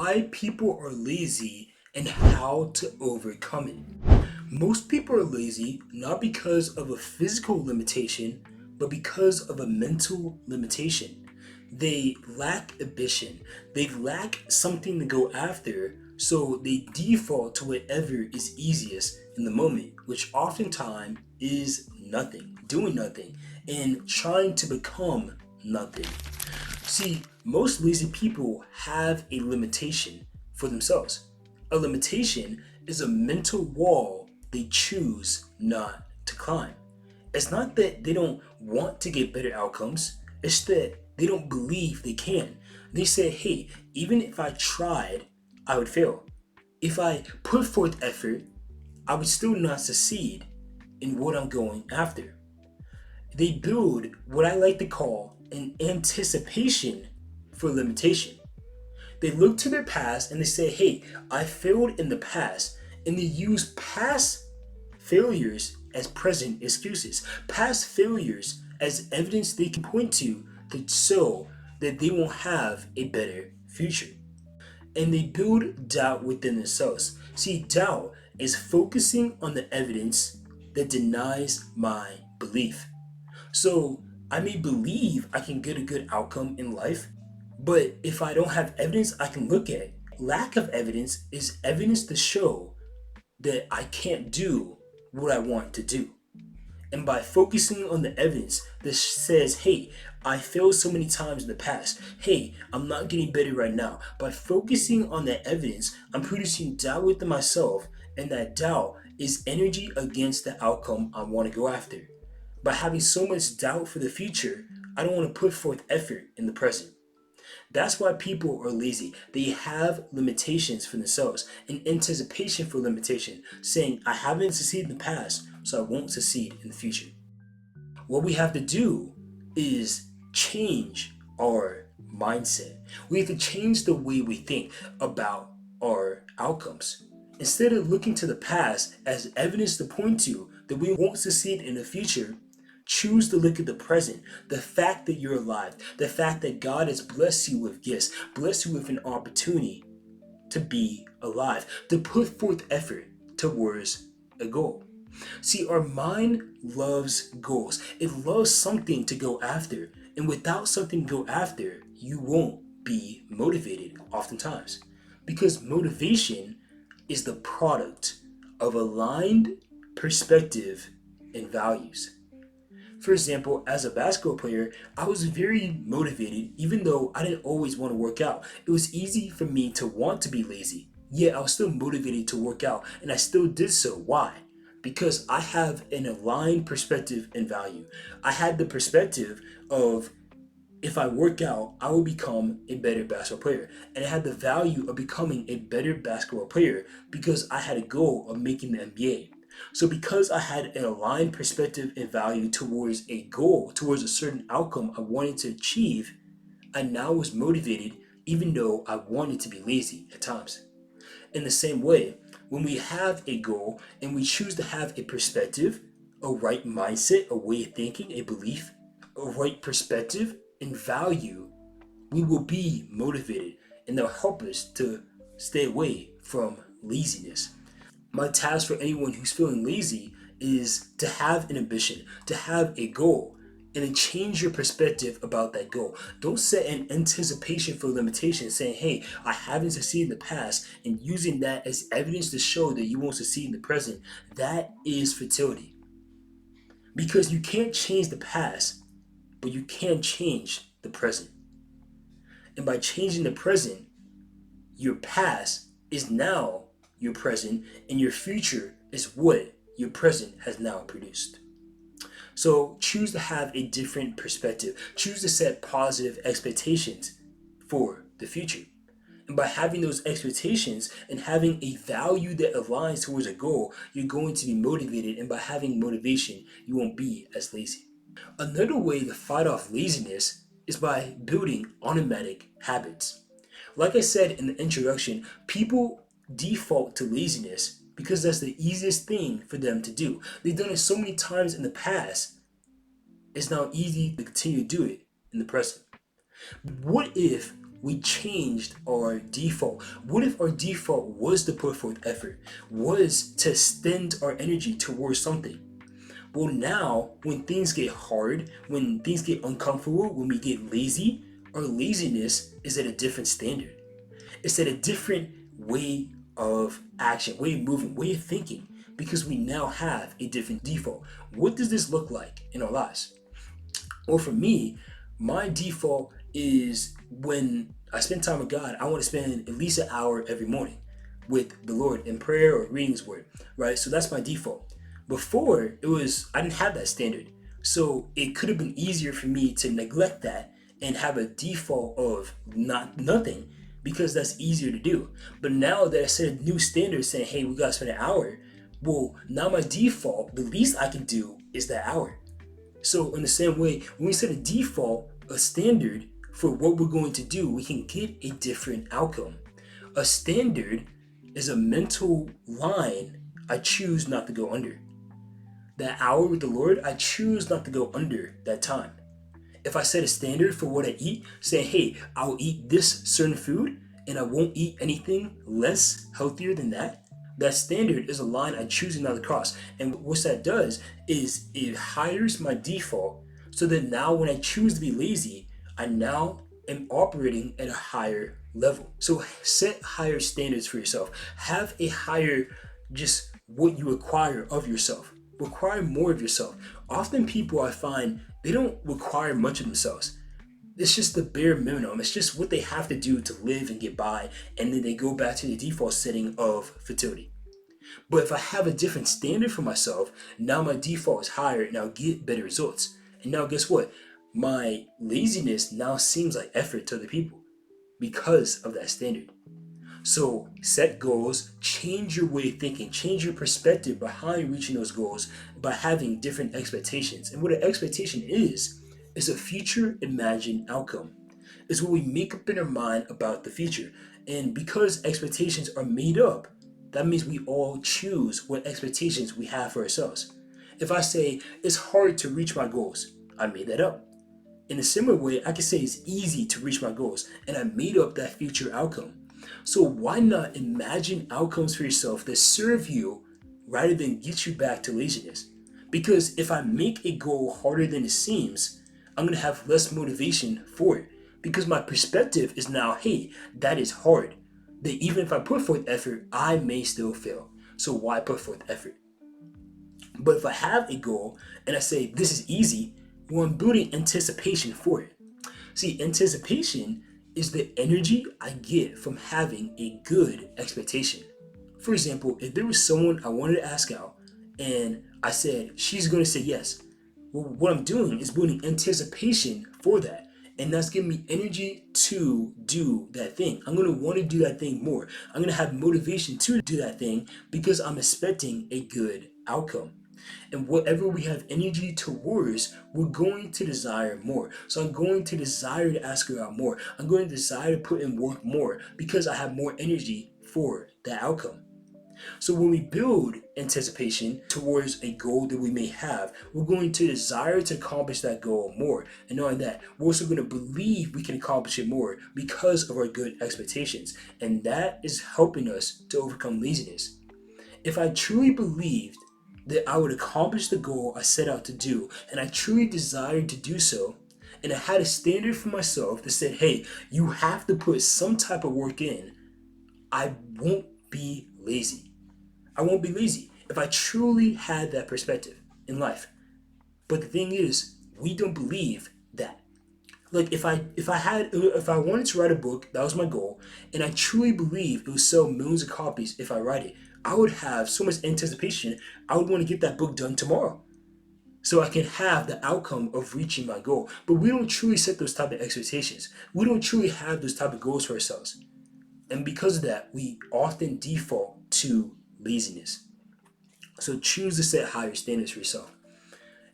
why people are lazy and how to overcome it. Most people are lazy not because of a physical limitation, but because of a mental limitation. They lack ambition, they lack something to go after, so they default to whatever is easiest in the moment, which oftentimes is nothing, doing nothing, and trying to become nothing. See, most lazy people have a limitation for themselves. A limitation is a mental wall they choose not to climb. It's not that they don't want to get better outcomes, it's that they don't believe they can. They say, hey, even if I tried, I would fail. If I put forth effort, I would still not succeed in what I'm going after. They build what I like to call an anticipation for limitation. They look to their past and they say, hey, I failed in the past. And they use past failures as present excuses, past failures as evidence they can point to show that they won't have a better future. And they build doubt within themselves. See, doubt is focusing on the evidence that denies my belief. So I may believe I can get a good outcome in life, but if I don't have evidence I can look at, lack of evidence is evidence to show that I can't do what I want to do. And by focusing on the evidence that says, hey, I failed so many times in the past, hey, I'm not getting better right now, by focusing on that evidence, I'm producing doubt within myself, and that doubt is energy against the outcome I want to go after. By having so much doubt for the future, I don't want to put forth effort in the present. That's why people are lazy. They have limitations for themselves, an anticipation for limitation, saying, I haven't succeeded in the past, so I won't succeed in the future. What we have to do is change our mindset. We have to change the way we think about our outcomes. Instead of looking to the past as evidence to point to that we won't succeed in the future, choose to look at the present, the fact that you're alive, the fact that God has blessed you with gifts, blessed you with an opportunity to be alive, to put forth effort towards a goal. See, our mind loves goals. It loves something to go after. And without something to go after, you won't be motivated oftentimes. Because motivation is the product of aligned perspective and values. For example, as a basketball player, I was very motivated even though I didn't always want to work out. It was easy for me to want to be lazy, yet I was still motivated to work out, and I still did so. Why? Because I have an aligned perspective and value. I had the perspective of if I work out, I will become a better basketball player. And I had the value of becoming a better basketball player because I had a goal of making the NBA. So because I had an aligned perspective and value towards a goal, towards a certain outcome I wanted to achieve, I now was motivated even though I wanted to be lazy at times. In the same way, when we have a goal and we choose to have a perspective, a right mindset, a way of thinking, a belief, a right perspective and value, we will be motivated, and they'll help us to stay away from laziness. My task for anyone who's feeling lazy is to have an ambition, to have a goal, and then change your perspective about that goal. Don't set an anticipation for limitation saying, hey, I haven't succeeded in the past, and using that as evidence to show that you won't succeed in the present. That is fertility. Because you can't change the past, but you can change the present. And by changing the present, your past is now your present, and your future is what your present has now produced. So choose to have a different perspective. Choose to set positive expectations for the future. And by having those expectations and having a value that aligns towards a goal, you're going to be motivated. And by having motivation, you won't be as lazy. Another way to fight off laziness is by building automatic habits. Like I said in the introduction, people default to laziness because that's the easiest thing for them to do. They've done it so many times in the past, it's now easy to continue to do it in the present. What if We changed our default. What if our default was to put forth effort, was to extend our energy towards something? Well, now, when things get hard, when things get uncomfortable, when we get lazy, our laziness is at a different standard. It's at a different way of action, way of moving, way of thinking, because we now have a different default. What does this look like in our lives? Well, for me, my default is when I spend time with God, I want to spend at least an hour every morning with the Lord in prayer or reading His Word, right? So that's my default. Before, I didn't have that standard. So it could have been easier for me to neglect that and have a default of nothing because that's easier to do. But now that I set a new standard saying, hey, we got to spend an hour, well, now my default, the least I can do is that hour. So in the same way, when we set a default, a standard for what we're going to do, we can get a different outcome. A standard is a mental line I choose not to go under. That hour with the Lord, I choose not to go under that time. If I set a standard for what I eat, saying, hey, I'll eat this certain food and I won't eat anything less healthier than that, that standard is a line I choose not to cross. And what that does is it hires my default so that now when I choose to be lazy, I now am operating at a higher level. So set higher standards for yourself. Have a higher, just what you require of yourself. Require more of yourself. Often people I find, they don't require much of themselves. It's just the bare minimum. It's just what they have to do to live and get by, and then they go back to the default setting of fertility. But if I have a different standard for myself, now my default is higher and I'll get better results. And now guess what? My laziness now seems like effort to other people because of that standard. So set goals, change your way of thinking, change your perspective behind reaching those goals by having different expectations. And what an expectation is a future imagined outcome. It's what we make up in our mind about the future. And because expectations are made up, that means we all choose what expectations we have for ourselves. If I say it's hard to reach my goals, I made that up. In a similar way, I can say it's easy to reach my goals, and I made up that future outcome. So why not imagine outcomes for yourself that serve you rather than get you back to laziness? Because if I make a goal harder than it seems, I'm going to have less motivation for it. Because my perspective is now, hey, that is hard. That even if I put forth effort, I may still fail. So why put forth effort? But if I have a goal and I say this is easy, well, I'm building anticipation for it. See, anticipation is the energy I get from having a good expectation. For example, if there was someone I wanted to ask out and I said, she's going to say yes, well, what I'm doing is building anticipation for that. And that's giving me energy to do that thing. I'm going to want to do that thing more. I'm going to have motivation to do that thing because I'm expecting a good outcome. And whatever we have energy towards, we're going to desire more. So I'm going to desire to ask her out more. I'm going to desire to put in work more because I have more energy for that outcome. So when we build anticipation towards a goal that we may have, we're going to desire to accomplish that goal more. And knowing that, we're also going to believe we can accomplish it more because of our good expectations. And that is helping us to overcome laziness. If I truly believed that I would accomplish the goal I set out to do, and I truly desired to do so, and I had a standard for myself that said, hey, you have to put some type of work in, I won't be lazy. I won't be lazy if I truly had that perspective in life. But the thing is, we don't believe that. Like if I wanted to write a book, that was my goal, and I truly believe it would sell millions of copies if I write it, I would have so much anticipation. I would want to get that book done tomorrow, so I can have the outcome of reaching my goal. But we don't truly set those type of expectations. We don't truly have those type of goals for ourselves, and because of that, we often default to laziness. So choose to set higher standards for yourself.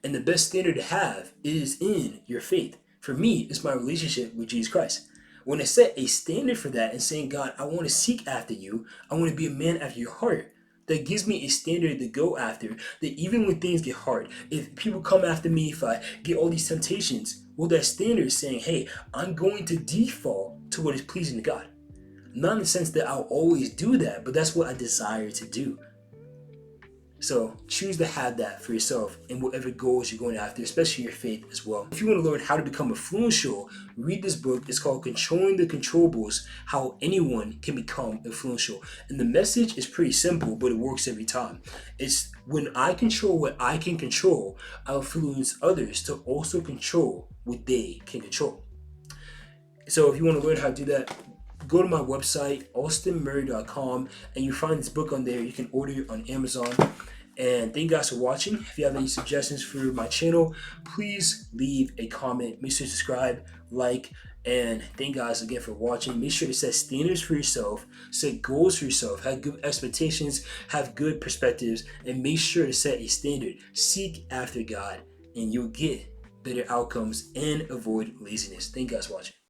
And the best standard to have is in your faith. For me, it's my relationship with Jesus Christ. When I set a standard for that and saying, God, I want to seek after you, I want to be a man after your heart, that gives me a standard to go after, that even when things get hard, if people come after me, if I get all these temptations, well, that standard is saying, hey, I'm going to default to what is pleasing to God. Not in the sense that I'll always do that, but that's what I desire to do. So choose to have that for yourself in whatever goals you're going after, especially your faith as well. If you want to learn how to become influential, read this book. It's called Controlling the Controllables, How Anyone Can Become Influential. And the message is pretty simple, but it works every time. It's when I control what I can control, I influence others to also control what they can control. So if you want to learn how to do that, go to my website, austinmurray.com, and you find this book on there. You can order it on Amazon. And thank you guys for watching. If you have any suggestions for my channel, please leave a comment. Make sure to subscribe, like, and thank you guys again for watching. Make sure to set standards for yourself, set goals for yourself, have good expectations, have good perspectives, and make sure to set a standard. Seek after God, and you'll get better outcomes and avoid laziness. Thank you guys for watching.